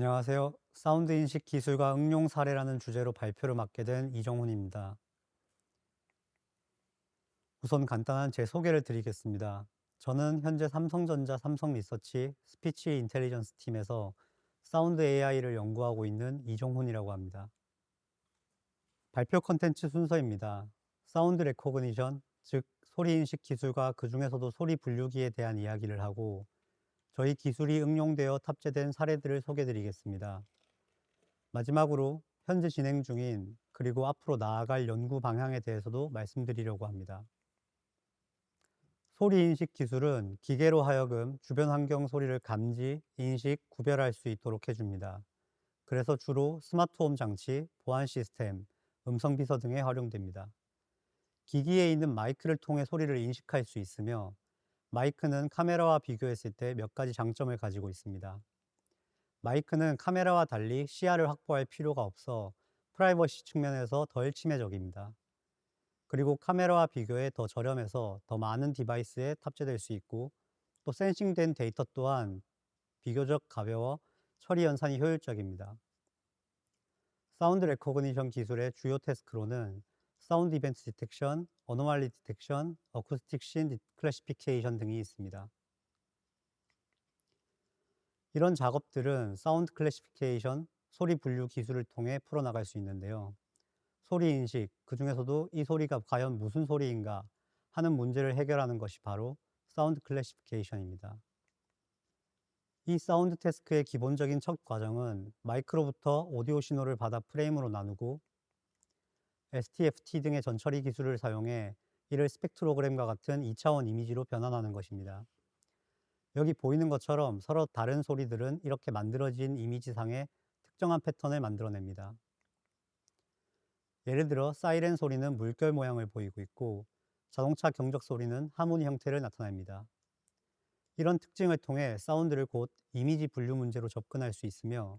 안녕하세요. 사운드 인식 기술과 응용 사례라는 주제로 발표를 맡게 된 이정훈입니다. 우선 간단한 제 소개를 드리겠습니다. 저는 현재 삼성전자 삼성 리서치 스피치 인텔리전스 팀에서 사운드 AI를 연구하고 있는 이정훈이라고 합니다. 발표 컨텐츠 순서입니다. 사운드 레코그니션, 즉 소리 인식 기술과 그 중에서도 소리 분류기에 대한 이야기를 하고 저희 기술이 응용되어 탑재된 사례들을 소개해 드리겠습니다. 마지막으로 현재 진행 중인 그리고 앞으로 나아갈 연구 방향에 대해서도 말씀드리려고 합니다. 소리 인식 기술은 기계로 하여금 주변 환경 소리를 감지, 인식, 구별할 수 있도록 해줍니다. 그래서 주로 스마트홈 장치, 보안 시스템, 음성 비서 등에 활용됩니다. 기기에 있는 마이크를 통해 소리를 인식할 수 있으며 마이크는 카메라와 비교했을 때 몇 가지 장점을 가지고 있습니다. 마이크는 카메라와 달리 시야를 확보할 필요가 없어 프라이버시 측면에서 덜 침해적입니다. 그리고 카메라와 비교해 더 저렴해서 더 많은 디바이스에 탑재될 수 있고 또 센싱된 데이터 또한 비교적 가벼워 처리 연산이 효율적입니다. 사운드 레코그니션 기술의 주요 태스크로는 사운드 이벤트 디텍션, 어노말리 디텍션, 어쿠스틱 씬 클래시피케이션 등이 있습니다. 이런 작업들은 사운드 클래시피케이션, 소리 분류 기술을 통해 풀어나갈 수 있는데요. 소리 인식, 그 중에서도 이 소리가 과연 무슨 소리인가 하는 문제를 해결하는 것이 바로 사운드 클래시피케이션입니다. 이 사운드 태스크의 기본적인 첫 과정은 마이크로부터 오디오 신호를 받아 프레임으로 나누고 STFT 등의 전처리 기술을 사용해 이를 스펙트로그램과 같은 2차원 이미지로 변환하는 것입니다. 여기 보이는 것처럼 서로 다른 소리들은 이렇게 만들어진 이미지상의 특정한 패턴을 만들어냅니다. 예를 들어 사이렌 소리는 물결 모양을 보이고 있고 자동차 경적 소리는 하모니 형태를 나타냅니다. 이런 특징을 통해 사운드를 곧 이미지 분류 문제로 접근할 수 있으며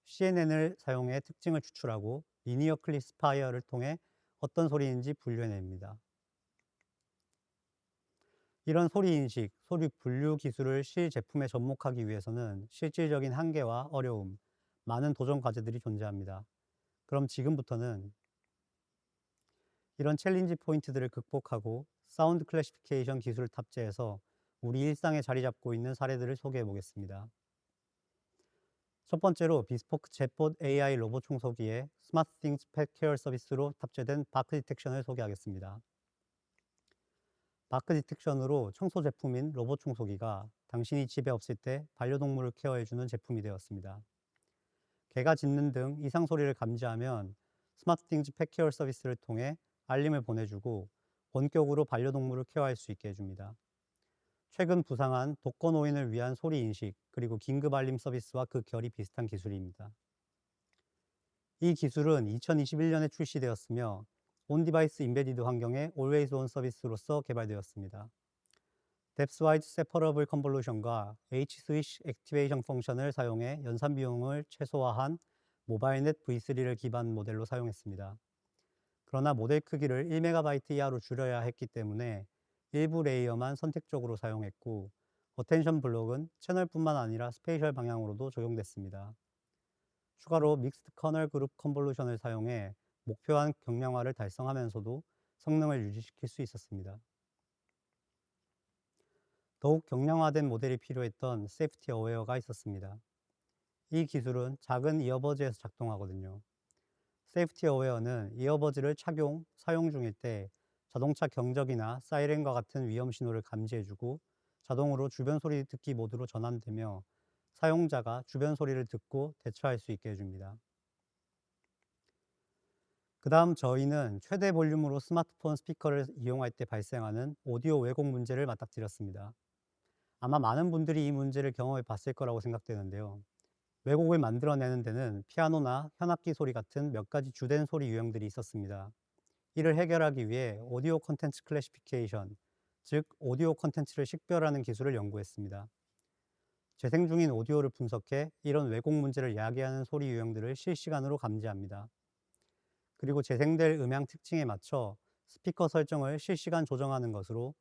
CNN을 사용해 특징을 추출하고 리니어 클래시파이어를 통해 어떤 소리인지 분류해냅니다. 이런 소리 인식, 소리 분류 기술을 실제품에 접목하기 위해서는 실질적인 한계와 어려움, 많은 도전 과제들이 존재합니다. 그럼 지금부터는 이런 챌린지 포인트들을 극복하고 사운드 클래시피케이션 기술을 탑재해서 우리 일상에 자리 잡고 있는 사례들을 소개해 보겠습니다. 첫 번째로 비스포크 챗봇 AI 로봇 청소기에 스마트 띵스 펫 케어 서비스로 탑재된 바크 디텍션을 소개하겠습니다. 바크 디텍션으로 청소 제품인 로봇 청소기가 당신이 집에 없을 때 반려동물을 케어해주는 제품이 되었습니다. 개가 짖는 등 이상 소리를 감지하면 스마트띵즈 펫케어 서비스를 통해 알림을 보내주고 원격으로 반려동물을 케어할 수 있게 해줍니다. 최근 부상한 독거노인을 위한 소리 인식 그리고 긴급 알림 서비스와 그 결이 비슷한 기술입니다. 이 기술은 2021년에 출시되었으며 온디바이스 인베디드 환경의 Always On 서비스로서 개발되었습니다. 뎁스와이즈 세퍼러블 컨볼루션과 H-스위시 액티베이션 펑션을 사용해 연산 비용을 최소화한 모바일넷 V3를 기반 모델로 사용했습니다. 그러나 모델 크기를 1MB 이하로 줄여야 했기 때문에 일부 레이어만 선택적으로 사용했고 어텐션 블록은 채널뿐만 아니라 스페이셜 방향으로도 적용됐습니다. 추가로 믹스드 커널 그룹 컨볼루션을 사용해 목표한 경량화를 달성하면서도 성능을 유지시킬 수 있었습니다. 더욱 경량화된 모델이 필요했던 세이프티 어웨어가 있었습니다. 이 기술은 작은 이어버즈에서 작동하거든요. 세이프티 어웨어는 이어버즈를 착용, 사용 중일 때 자동차 경적이나 사이렌과 같은 위험 신호를 감지해주고 자동으로 주변 소리 듣기 모드로 전환되며 사용자가 주변 소리를 듣고 대처할 수 있게 해줍니다. 그 다음 저희는 최대 볼륨으로 스마트폰 스피커를 이용할 때 발생하는 오디오 왜곡 문제를 맞닥뜨렸습니다. 아마 많은 분들이 이 문제를 경험해 봤을 거라고 생각되는데요. 왜곡을 만들어내는 데는 피아노나 현악기 소리 같은 몇 가지 주된 소리 유형들이 있었습니다. 이를 해결하기 위해 오디오 콘텐츠 클래시피케이션, 즉 오디오 콘텐츠를 식별하는 기술을 연구했습니다. 재생 중인 오디오를 분석해 이런 왜곡 문제를 야기하는 소리 유형들을 실시간으로 감지합니다. 그리고 재생될 음향 특징에 맞춰 스피커 설정을 실시간 조정하는 것으로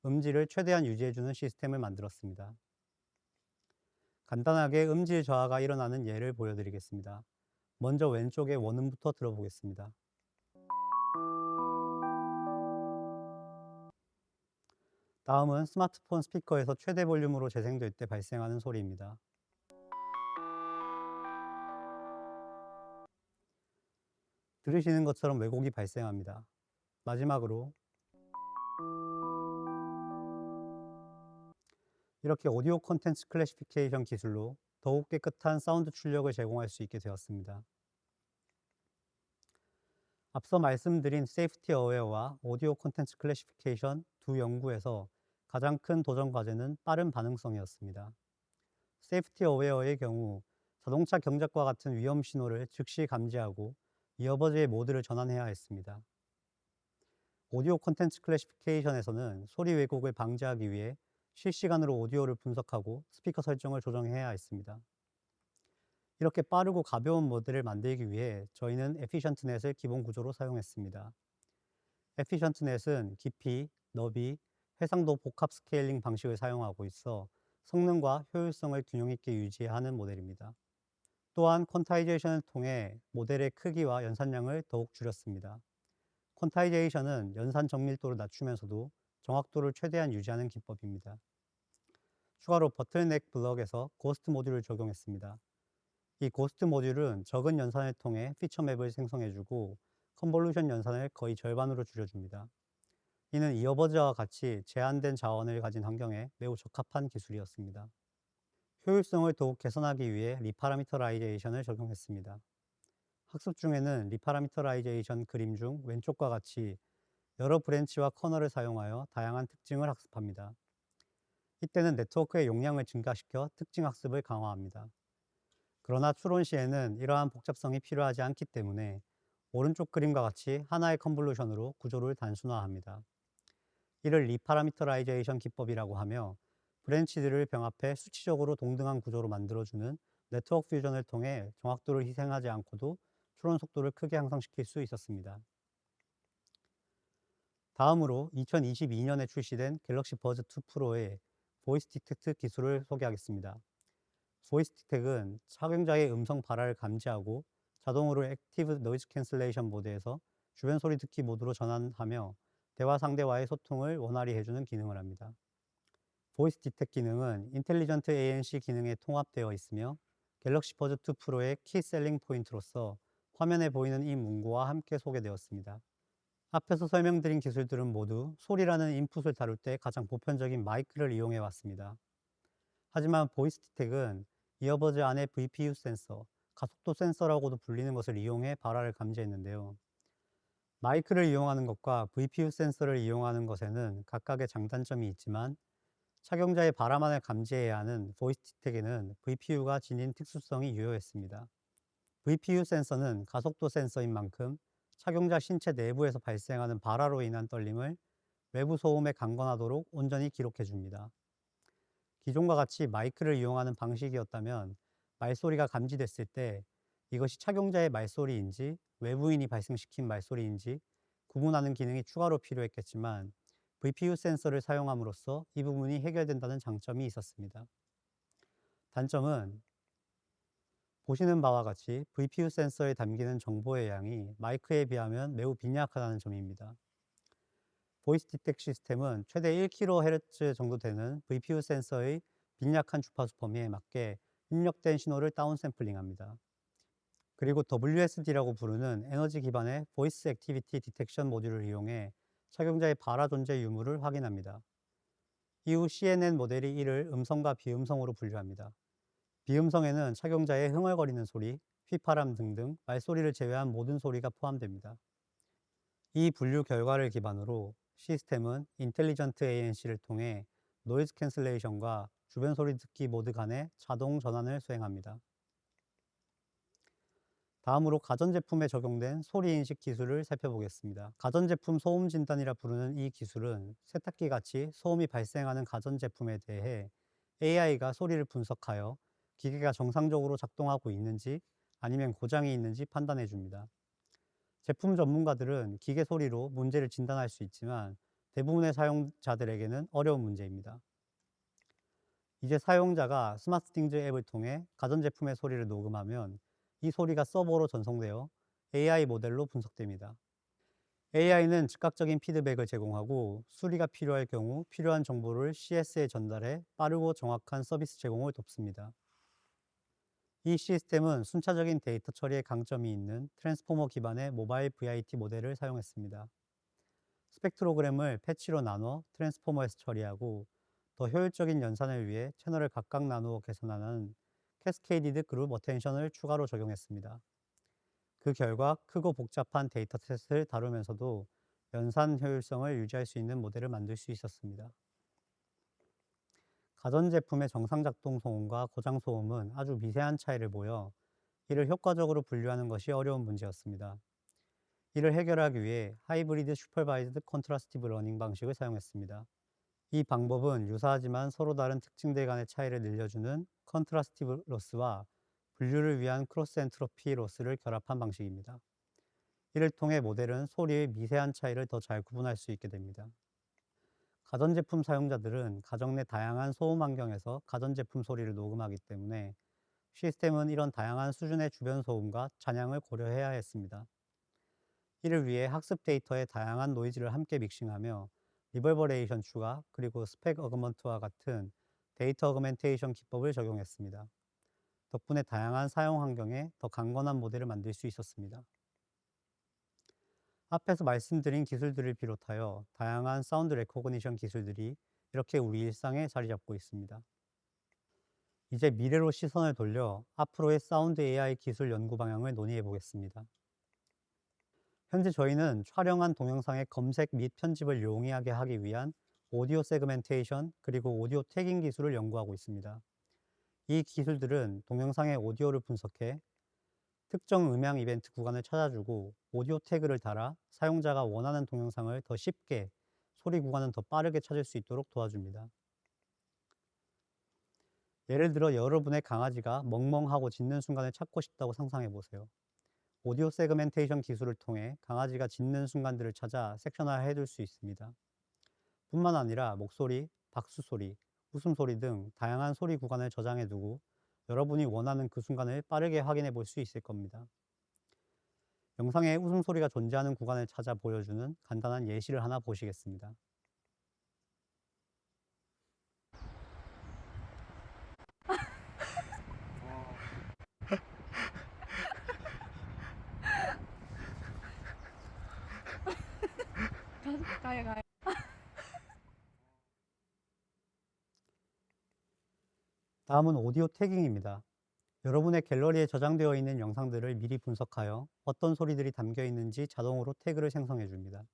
음질을 최대한 유지해주는 시스템을 만들었습니다. 간단하게 음질 저하가 일어나는 예를 보여드리겠습니다. 먼저 왼쪽의 원음부터 들어보겠습니다. 다음은 스마트폰 스피커에서 최대 볼륨으로 재생될 때 발생하는 소리입니다. 들으시는 것처럼 왜곡이 발생합니다. 마지막으로 이렇게 오디오 콘텐츠 클래시피케이션 기술로 더욱 깨끗한 사운드 출력을 제공할 수 있게 되었습니다. 앞서 말씀드린 세이프티 어웨어와 오디오 콘텐츠 클래시피케이션 두 연구에서 가장 큰 도전 과제는 빠른 반응성이었습니다. 세이프티 어웨어의 경우 자동차 경적과 같은 위험 신호를 즉시 감지하고 이어버즈의 모드를 전환해야 했습니다. 오디오 콘텐츠 클래시피케이션에서는 소리 왜곡을 방지하기 위해 실시간으로 오디오를 분석하고 스피커 설정을 조정해야 했습니다. 이렇게 빠르고 가벼운 모드를 만들기 위해 저희는 에피션트넷을 기본 구조로 사용했습니다. 에피션트넷은 깊이, 너비, 해상도 복합 스케일링 방식을 사용하고 있어 성능과 효율성을 균형 있게 유지하는 모델입니다. 또한 퀀타이제이션을 통해 모델의 크기와 연산량을 더욱 줄였습니다. 퀀타이제이션은 연산 정밀도를 낮추면서도 정확도를 최대한 유지하는 기법입니다. 추가로 버틀넥 블럭에서 고스트 모듈을 적용했습니다. 이 고스트 모듈은 적은 연산을 통해 피처 맵을 생성해주고 컨볼루션 연산을 거의 절반으로 줄여줍니다. 이는 이어버즈와 같이 제한된 자원을 가진 환경에 매우 적합한 기술이었습니다. 효율성을 더욱 개선하기 위해 리파라미터라이제이션을 적용했습니다. 학습 중에는 리파라미터라이제이션 그림 중 왼쪽과 같이 여러 브랜치와 커널을 사용하여 다양한 특징을 학습합니다. 이때는 네트워크의 용량을 증가시켜 특징 학습을 강화합니다. 그러나 추론 시에는 이러한 복잡성이 필요하지 않기 때문에 오른쪽 그림과 같이 하나의 컨볼루션으로 구조를 단순화합니다. 이를 리파라미터라이제이션 기법이라고 하며 브랜치들을 병합해 수치적으로 동등한 구조로 만들어주는 네트워크 퓨전을 통해 정확도를 희생하지 않고도 추론 속도를 크게 향상시킬 수 있었습니다. 다음으로 2022년에 출시된 갤럭시 버즈 2 프로의 보이스 디텍트 기술을 소개하겠습니다. 보이스 디텍은 착용자의 음성 발화를 감지하고 자동으로 액티브 노이즈 캔슬레이션 모드에서 주변 소리 듣기 모드로 전환하며 대화 상대와의 소통을 원활히 해주는 기능을 합니다. 보이스 디텍 기능은 인텔리전트 ANC 기능에 통합되어 있으며 갤럭시 버즈 2 프로의 키 셀링 포인트로서 화면에 보이는 이 문구와 함께 소개되었습니다. 앞에서 설명드린 기술들은 모두 소리라는 인풋을 다룰 때 가장 보편적인 마이크를 이용해 왔습니다. 하지만 보이스 디텍은 이어버즈 안의 VPU 센서, 가속도 센서라고도 불리는 것을 이용해 발화를 감지했는데요. 마이크를 이용하는 것과 VPU 센서를 이용하는 것에는 각각의 장단점이 있지만 착용자의 발화만을 감지해야 하는 보이스 디텍에는 VPU가 지닌 특수성이 유효했습니다. VPU 센서는 가속도 센서인 만큼 착용자 신체 내부에서 발생하는 발화로 인한 떨림을 외부 소음에 강건하도록 온전히 기록해 줍니다. 기존과 같이 마이크를 이용하는 방식이었다면 말소리가 감지됐을 때 이것이 착용자의 말소리인지 외부인이 발생시킨 말소리인지 구분하는 기능이 추가로 필요했겠지만 VPU 센서를 사용함으로써 이 부분이 해결된다는 장점이 있었습니다. 단점은 보시는 바와 같이 VPU 센서에 담기는 정보의 양이 마이크에 비하면 매우 빈약하다는 점입니다. 보이스 디텍 시스템은 최대 1kHz 정도 되는 VPU 센서의 빈약한 주파수 범위에 맞게 입력된 신호를 다운 샘플링합니다. 그리고 WSD라고 부르는 에너지 기반의 보이스 액티비티 디텍션 모듈을 이용해 착용자의 발화 존재 유무를 확인합니다. 이후 CNN 모델이 이를 음성과 비음성으로 분류합니다. 비음성에는 착용자의 흥얼거리는 소리, 휘파람 등등 말소리를 제외한 모든 소리가 포함됩니다. 이 분류 결과를 기반으로 시스템은 인텔리전트 ANC를 통해 노이즈 캔슬레이션과 주변 소리 듣기 모드 간의 자동 전환을 수행합니다. 다음으로 가전제품에 적용된 소리인식 기술을 살펴보겠습니다. 가전제품 소음 진단이라 부르는 이 기술은 세탁기 같이 소음이 발생하는 가전제품에 대해 AI가 소리를 분석하여 기계가 정상적으로 작동하고 있는지 아니면 고장이 있는지 판단해 줍니다. 제품 전문가들은 기계 소리로 문제를 진단할 수 있지만 대부분의 사용자들에게는 어려운 문제입니다. 이제 사용자가 스마트띵즈 앱을 통해 가전제품의 소리를 녹음하면 이 소리가 서버로 전송되어 AI 모델로 분석됩니다. AI는 즉각적인 피드백을 제공하고 수리가 필요할 경우 필요한 정보를 CS에 전달해 빠르고 정확한 서비스 제공을 돕습니다. 이 시스템은 순차적인 데이터 처리에 강점이 있는 트랜스포머 기반의 모바일 VIT 모델을 사용했습니다. 스펙트로그램을 패치로 나눠 트랜스포머에서 처리하고 더 효율적인 연산을 위해 채널을 각각 나누어 개선하는 캐스케이디드 그룹 어텐션을 추가로 적용했습니다. 그 결과 크고 복잡한 데이터셋을 다루면서도 연산 효율성을 유지할 수 있는 모델을 만들 수 있었습니다. 가전제품의 정상 작동 소음과 고장 소음은 아주 미세한 차이를 보여 이를 효과적으로 분류하는 것이 어려운 문제였습니다. 이를 해결하기 위해 하이브리드 슈퍼바이즈드 컨트라스티브 러닝 방식을 사용했습니다. 이 방법은 유사하지만 서로 다른 특징들 간의 차이를 늘려주는 컨트라스티브 로스와 분류를 위한 크로스 엔트로피 로스를 결합한 방식입니다. 이를 통해 모델은 소리의 미세한 차이를 더 잘 구분할 수 있게 됩니다. 가전제품 사용자들은 가정 내 다양한 소음 환경에서 가전제품 소리를 녹음하기 때문에 시스템은 이런 다양한 수준의 주변 소음과 잔향을 고려해야 했습니다. 이를 위해 학습 데이터의 다양한 노이즈를 함께 믹싱하며 리버버레이션 추가 그리고 스펙 어그먼트와 같은 데이터 어그멘테이션 기법을 적용했습니다. 덕분에 다양한 사용 환경에 더 강건한 모델을 만들 수 있었습니다. 앞에서 말씀드린 기술들을 비롯하여 다양한 사운드 레코그니션 기술들이 이렇게 우리 일상에 자리 잡고 있습니다. 이제 미래로 시선을 돌려 앞으로의 사운드 AI 기술 연구 방향을 논의해 보겠습니다. 현재 저희는 촬영한 동영상의 검색 및 편집을 용이하게 하기 위한 오디오 세그멘테이션 그리고 오디오 태깅 기술을 연구하고 있습니다. 이 기술들은 동영상의 오디오를 분석해 특정 음향 이벤트 구간을 찾아주고 오디오 태그를 달아 사용자가 원하는 동영상을 더 쉽게, 소리 구간은 더 빠르게 찾을 수 있도록 도와줍니다. 예를 들어 여러분의 강아지가 멍멍하고 짖는 순간을 찾고 싶다고 상상해 보세요. 오디오 세그멘테이션 기술을 통해 강아지가 짖는 순간들을 찾아 섹션화해 둘 수 있습니다. 뿐만 아니라 목소리, 박수 소리, 웃음소리 등 다양한 소리 구간을 저장해 두고 여러분이 원하는 그 순간을 빠르게 확인해 볼 수 있을 겁니다. 영상에 웃음소리가 존재하는 구간을 찾아 보여주는 간단한 예시를 하나 보시겠습니다. 가요, 가요. 다음은 오디오 태깅입니다. 여러분의 갤러리에 저장되어 있는 영상들을 미리 분석하여 어떤 소리들이 담겨 있는지 자동으로 태그를 생성해 줍니다.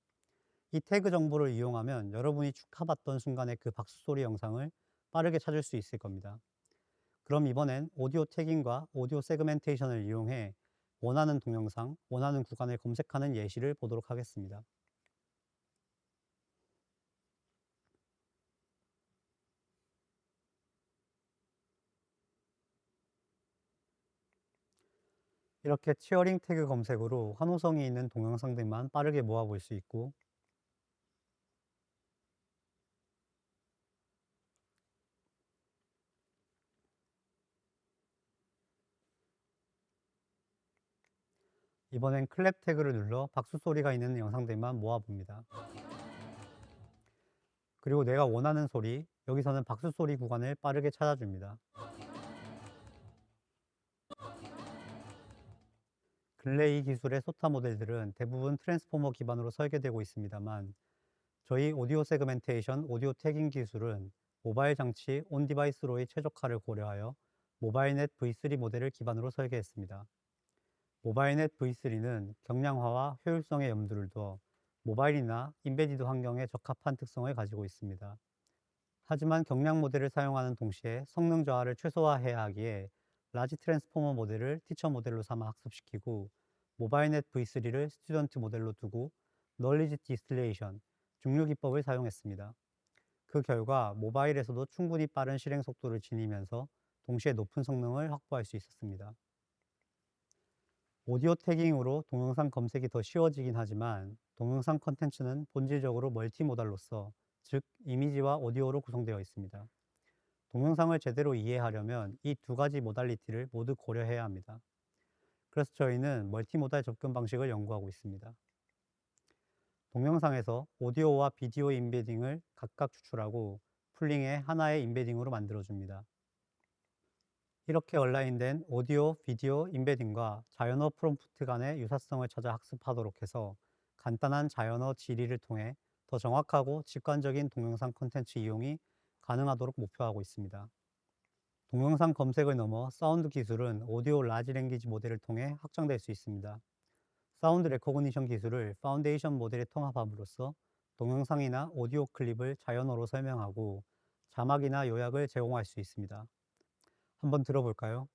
이 태그 정보를 이용하면 여러분이 축하받던 순간의 그 박수 소리 영상을 빠르게 찾을 수 있을 겁니다. 그럼 이번엔 오디오 태깅과 오디오 세그멘테이션을 이용해 원하는 동영상, 원하는 구간을 검색하는 예시를 보도록 하겠습니다. 이렇게 치어링 태그 검색으로 환호성이 있는 동영상들만 빠르게 모아볼 수 있고, 이번엔 클랩 태그를 눌러 박수 소리가 있는 영상들만 모아봅니다. 그리고 내가 원하는 소리, 여기서는 박수 소리 구간을 빠르게 찾아줍니다. 근래 이 기술의 소타 모델들은 대부분 트랜스포머 기반으로 설계되고 있습니다만, 저희 오디오 세그멘테이션, 오디오 태깅 기술은 모바일 장치 온 디바이스로의 최적화를 고려하여 모바일넷 V3 모델을 기반으로 설계했습니다. 모바일넷 V3는 경량화와 효율성에 염두를 두어 모바일이나 인베디드 환경에 적합한 특성을 가지고 있습니다. 하지만 경량 모델을 사용하는 동시에 성능 저하를 최소화해야 하기에 라지 트랜스포머 모델을 티처 모델로 삼아 학습시키고 모바일넷 V3를 스튜던트 모델로 두고 널리지 디스틸레이션, 중류 기법을 사용했습니다. 그 결과 모바일에서도 충분히 빠른 실행 속도를 지니면서 동시에 높은 성능을 확보할 수 있었습니다. 오디오 태깅으로 동영상 검색이 더 쉬워지긴 하지만 동영상 컨텐츠는 본질적으로 멀티모달로서, 즉 이미지와 오디오로 구성되어 있습니다. 동영상을 제대로 이해하려면 이 두 가지 모달리티를 모두 고려해야 합니다. 그래서 저희는 멀티모달 접근 방식을 연구하고 있습니다. 동영상에서 오디오와 비디오 인베딩을 각각 추출하고 풀링에 하나의 인베딩으로 만들어줍니다. 이렇게 온라인된 오디오, 비디오 인베딩과 자연어 프롬프트 간의 유사성을 찾아 학습하도록 해서 간단한 자연어 질의를 통해 더 정확하고 직관적인 동영상 콘텐츠 이용이 가능하도록 목표하고 있습니다. 동영상 검색을 넘어 사운드 기술은 오디오 라지 랭귀지 모델을 통해 확장될 수 있습니다. 사운드 레코그니션 기술을 파운데이션 모델에 통합함으로써 동영상이나 오디오 클립을 자연어로 설명하고 자막이나 요약을 제공할 수 있습니다. 한번 들어볼까요?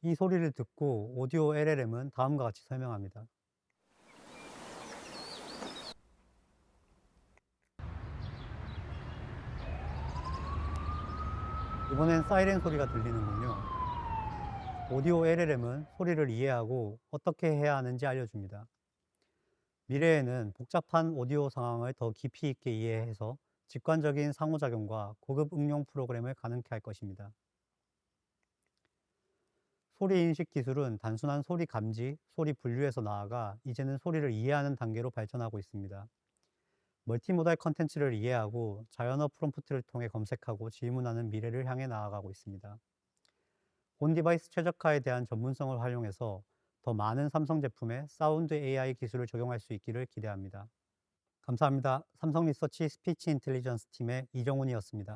이 소리를 듣고 오디오 LLM은 다음과 같이 설명합니다. 이번엔 사이렌 소리가 들리는군요. 오디오 LLM은 소리를 이해하고 어떻게 해야 하는지 알려줍니다. 미래에는 복잡한 오디오 상황을 더 깊이 있게 이해해서 직관적인 상호작용과 고급 응용 프로그램을 가능케 할 것입니다. 소리 인식 기술은 단순한 소리 감지, 소리 분류에서 나아가 이제는 소리를 이해하는 단계로 발전하고 있습니다. 멀티모달 컨텐츠를 이해하고 자연어 프롬프트를 통해 검색하고 질문하는 미래를 향해 나아가고 있습니다. 온 디바이스 최적화에 대한 전문성을 활용해서 더 많은 삼성 제품에 사운드 AI 기술을 적용할 수 있기를 기대합니다. 감사합니다. 삼성 리서치 스피치 인텔리전스 팀의 이정훈이었습니다.